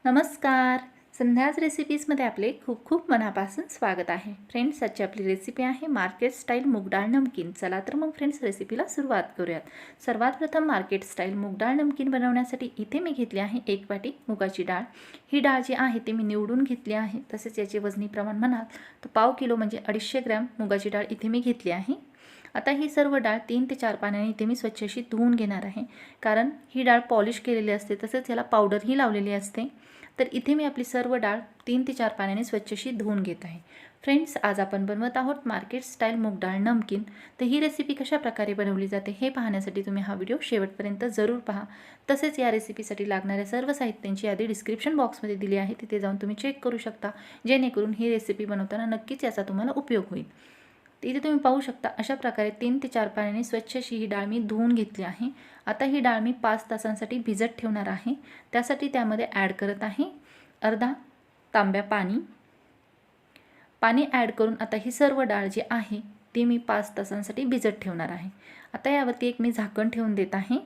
नमस्कार. संध्याच रेसिपीजमध्ये आपले खूप खूप मनापासून स्वागत आहे. फ्रेंड्स, आजची आपली रेसिपी आहे मार्केट स्टाईल मूग डाळ नमकीन. चला तर मग फ्रेंड्स रेसिपीला सुरुवात करूयात. सर्वात प्रथम मार्केट स्टाईल मूग डाळ नमकीन बनवण्यासाठी इथे मी घेतली आहे 1 वाटी मुगाची डाळ. ही डाळ जी आहे ती मी निवडून घेतली आहे. तसेच याचे वजनी प्रमाण म्हणाल तर पाव किलो म्हणजे 250 ग्रॅम मुगाची डाळ इथे मी घेतली आहे. आता ही सर्व डाळ 3 ते 4 पाण्याने इथे मी स्वच्छ अशी धुवून घेणार आहे, कारण ही डाळ पॉलिश केलेली असते, तसेच याला पावडरही लावलेली असते. तर इथे मी आपली सर्व डाळ 3 ते 4 पाण्याने स्वच्छ अशी धुवून घेत आहे. फ्रेंड्स, आज आपण बनवत आहोत मार्केट स्टाईल मूग डाळ नमकीन. तर ही रेसिपी कशा प्रकारे बनवली जाते हे पाहण्यासाठी तुम्ही हा व्हिडिओ शेवटपर्यंत जरूर पहा. तसेच या रेसिपीसाठी लागणाऱ्या सर्व साहित्यांची यादी डिस्क्रिप्शन बॉक्समध्ये दिली आहे, तिथे जाऊन तुम्ही चेक करू शकता, जेणेकरून ही रेसिपी बनवताना नक्कीच याचा तुम्हाला उपयोग होईल. इथे तुम्ही पाहू शकता अशा प्रकारे 3 ते 4 पाण्याने स्वच्छ अशी ही डाळ मी धुवून घेतली आहे. आता ही डाळ मी 5 तासांसाठी भिजत ठेवणार आहे. त्यासाठी त्यामध्ये ॲड करत आहे अर्धा तांब्या पाणी. पाणी ॲड करून आता ही सर्व डाळ जी आहे ती मी 5 तासांसाठी भिजत ठेवणार आहे. आता यावरती एक मी झाकण ठेवून देत आहे.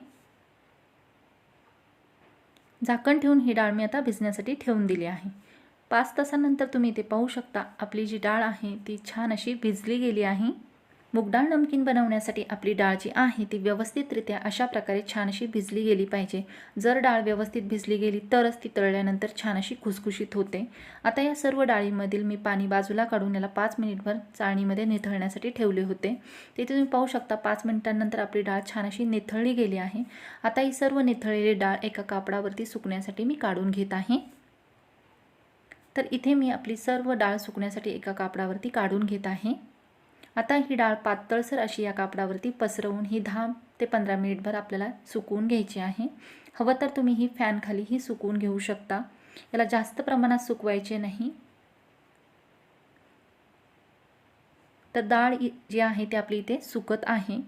झाकण ठेवून ही डाळ मी आता भिजण्यासाठी ठेवून दिली आहे. 5 तासानंतर तुम्ही इथे पाहू शकता आपली जी डाळ आहे ती छान अशी भिजली गेली आहे. मूग डाळ नमकीन बनवण्यासाठी आपली डाळ जी आहे ती व्यवस्थितरित्या अशा प्रकारे छान अशी भिजली गेली पाहिजे. जर डाळ व्यवस्थित भिजली गेली तरच ती तळल्यानंतर छान अशी खुसखुशीत होते. आता या सर्व डाळीमधील मी पाणी बाजूला काढून याला 5 मिनिटभर चाळणीमध्ये निथळण्यासाठी ठेवले होते. तिथे तुम्ही पाहू शकता 5 मिनिटांनंतर आपली डाळ छान अशी निथळली गेली आहे. आता ही सर्व निथळलेली डाळ एका कापडावरती सुकण्यासाठी मी काढून घेत आहे. तर इथे मी आपली सर्व डाळ सुकण्यासाठी एका कापडावरती काढून घेत आहे. आता ही डाळ पातळसर अशी या कापडावरती पसरवून ही 10 ते 15 मिनिटभर आपल्याला सुकवून घ्यायची आहे. हवं तर तुम्ही ही फॅनखालीही सुकवून घेऊ शकता. याला जास्त प्रमाणात सुकवायचे नाही. तर डाळ जी आहे ती आपली इथे सुकत आहे.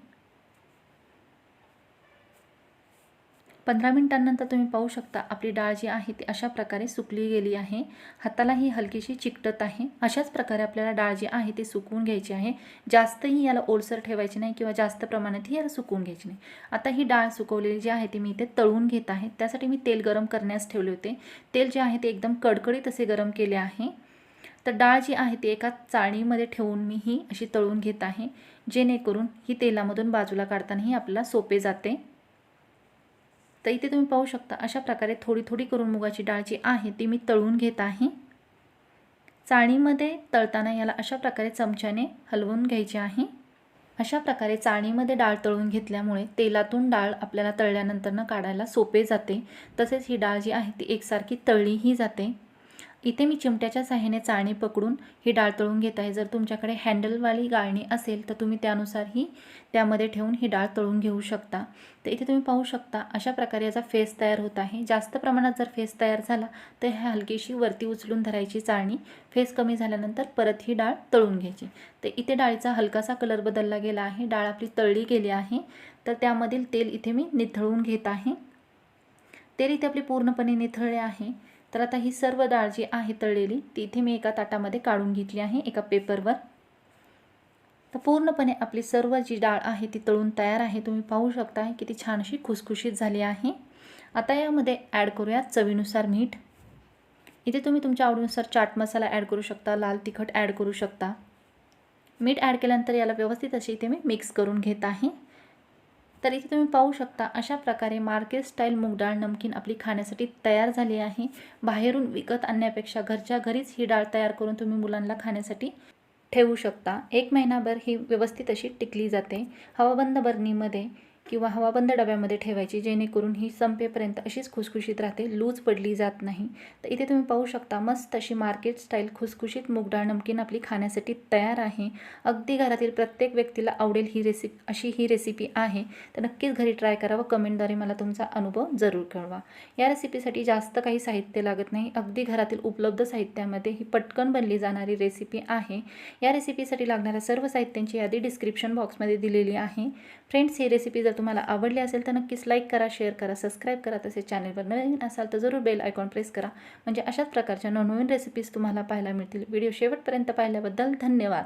15 मिनिटांनंतर तुम्ही पाहू शकता आपली डाळ जी आहे ती अशा प्रकारे सुकली गेली आहे. हाताला ही हलकीशी चिकटत आहे. अशाच प्रकारे आपल्याला डाळ जी आहे ती सुकवून घ्यायची आहे. जास्तही याला ओलसर ठेवायची नाही किंवा जास्त प्रमाणातही याला सुकवून घ्यायची नाही. आता ही डाळ सुकवलेली जी आहे ती मी इथे तळून घेत आहे. त्यासाठी मी तेल गरम करण्यास ठेवले होते. तेल जे आहे ते एकदम कडकडीत असे गरम केले आहे. तर डाळ जी आहे ती एका चाळणीमध्ये ठेवून मी ही अशी तळून घेत आहे, जेणेकरून ही तेलामधून बाजूला काढतानाही आपल्याला सोपे जाते. तर इथे तुम्ही पाहू शकता अशा प्रकारे थोडी थोडी करून मुगाची डाळ जी आहे ती मी तळून घेत आहे. चाळणीमध्ये तळताना याला अशा प्रकारे चमच्याने हलवून घ्यायचे आहे. अशा प्रकारे चाळणीमध्ये डाळ तळून घेतल्यामुळे तेलातून डाळ आपल्याला तळल्यानंतर काढायला सोपे जाते. तसेच ही डाळ जी आहे ती एकसारखी तळलीही जाते. इथे मी चिमट्याच्या सहाय्याने चाळणी पकडून ही डाळ तळून घेत आहे. जर तुमच्याकडे हँडलवाली गाळणी असेल तर तुम्ही त्यानुसारही त्यामध्ये ठेवून ही डाळ तळून घेऊ शकता. तर इथे तुम्ही पाहू शकता अशा प्रकारे याचा फेस तयार होत आहे. जास्त प्रमाणात जर फेस तयार झाला तर ह्या हलकीशी वरती उचलून धरायची चाळणी. फेस कमी झाल्यानंतर परत ही डाळ तळून घ्यायची. तर इथे डाळीचा हलकासा कलर बदलला गेला आहे. डाळ आपली तळली गेली आहे. तर त्यामधील तेल इथे मी निथळून घेत आहे. तेल इथे आपली पूर्णपणे निथळले आहे. तर आता ही सर्व डाळ जी आहे तळलेली ती इथे मी एका ताटामध्ये काढून घेतली आहे एका पेपरवर. तर पूर्णपणे आपली सर्व जी डाळ आहे ती तळून तयार आहे. तुम्ही पाहू शकता किती छान अशी खुसखुशीत झाली आहे. आता यामध्ये ॲड करूया चवीनुसार मीठ. इथे तुम्ही तुमच्या आवडीनुसार चाट मसाला ॲड करू शकता, लाल तिखट ॲड करू शकता. मीठ ॲड केल्यानंतर याला व्यवस्थित अशी इथे मी मिक्स करून घेत आहे. तर इथे तुम्ही पाहू शकता अशा प्रकारे मार्केट स्टाईल मूग डाळ नमकीन आपली खाण्यासाठी तयार झाली आहे. बाहेरून विकत आणण्यापेक्षा घरच्या घरीच ही डाळ तयार करून तुम्ही मुलांना खाण्यासाठी ठेवू शकता. 1 महिनाभर ही व्यवस्थित अशी टिकली जाते. हवाबंद बरणीमध्ये किंवा हवाबंद डब्यामध्ये ठेवायची, जेणेकरून ही संपेपर्यंत अशीच खुसखुशीत राहते, लूज पडली जात नाही. तर इथे तुम्ही पाहू शकता मस्त अशी मार्केट स्टाईल खुसखुशीत मूग डाळ नमकीन आपली खाण्यासाठी तयार आहे. अगदी घरातील प्रत्येक व्यक्तीला आवडेल ही रेसिपी आहे. तर नक्कीच घरी ट्राय करा व कमेंटद्वारे मला तुमचा अनुभव जरूर कळवा. या रेसिपीसाठी जास्त काही साहित्य लागत नाही. अगदी घरातील उपलब्ध साहित्यामध्ये ही पटकन बनली जाणारी रेसिपी आहे. या रेसिपीसाठी लागणाऱ्या सर्व साहित्यांची यादी डिस्क्रिप्शन बॉक्समध्ये दिलेली आहे. फ्रेंड्स, ही रेसिपी जर तुम्हाला आवडली असेल तर नक्कीच लाईक करा, शेअर करा, सबस्क्राईब करा. तसेच चॅनलवर नवीन असाल तर जरूर बेल आयकॉन प्रेस करा, म्हणजे अशाच प्रकारच्या नवनवीन रेसिपीज तुम्हाला पाहायला मिळतील. व्हिडिओ शेवटपर्यंत पाहिल्याबद्दल धन्यवाद.